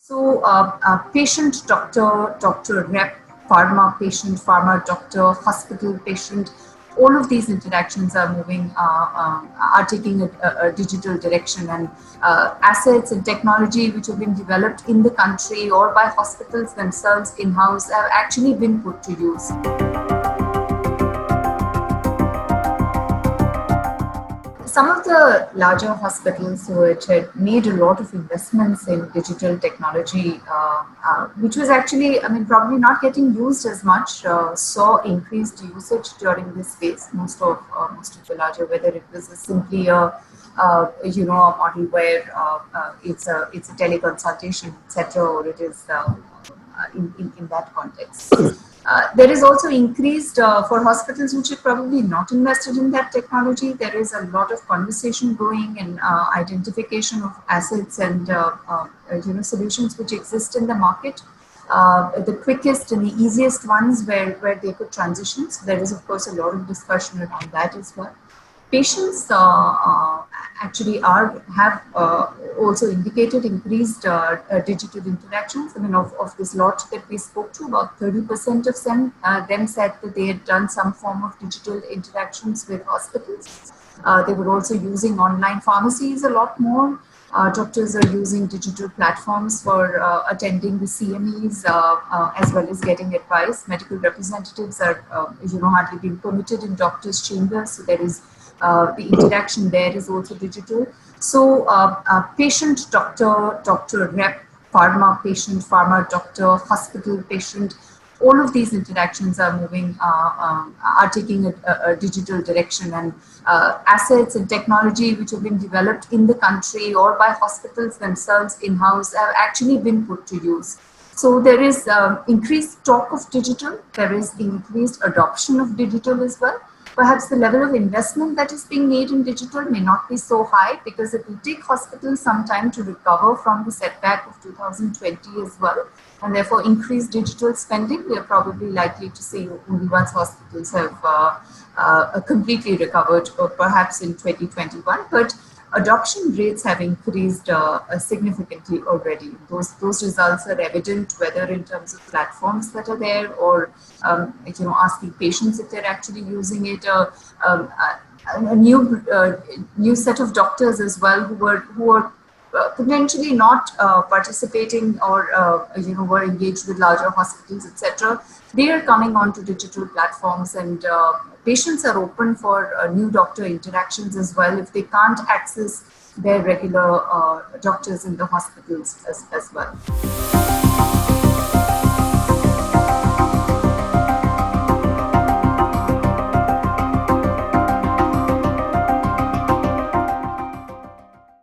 Patient, doctor rep, pharma patient, pharma doctor, hospital patient, all of these interactions are are taking a digital direction, and assets and technology which have been developed in the country or by hospitals themselves in-house have actually been put to use. Some of the larger hospitals which had made a lot of investments in digital technology, which was actually, probably not getting used as much, saw increased usage during this phase. Most of the larger, whether it was simply a model where it's a teleconsultation, etc., or it is in that context. There is also increased for hospitals which are probably not invested in that technology. There is a lot of conversation going and identification of assets and solutions which exist in the market. The quickest and the easiest ones where they could transition. So there is of course a lot of discussion around that as well. Patients actually have also indicated increased digital interactions. Of this lot that we spoke to, about 30% of them said that they had done some form of digital interactions with hospitals. They were also using online pharmacies a lot more. Doctors are using digital platforms for attending the CMEs as well as getting advice. Medical representatives are hardly being permitted in doctors' chambers, so there is the interaction there is also digital. So patient, doctor rep, pharma patient, pharma doctor, hospital patient, all of these interactions are taking a digital direction, and assets and technology which have been developed in the country or by hospitals themselves in-house have actually been put to use. So there is increased talk of digital, there is increased adoption of digital as well. Perhaps the level of investment that is being made in digital may not be so high, because it will take hospitals some time to recover from the setback of 2020 as well, and therefore increased digital spending we are probably likely to see only once hospitals have completely recovered, or perhaps in 2021. But adoption rates have increased significantly already. Those results are evident, whether in terms of platforms that are there, or asking patients if they're actually using it. A new set of doctors as well who are potentially not participating or were engaged with larger hospitals, etc. They are coming onto digital platforms, and patients are open for new doctor interactions as well if they can't access their regular doctors in the hospitals as well.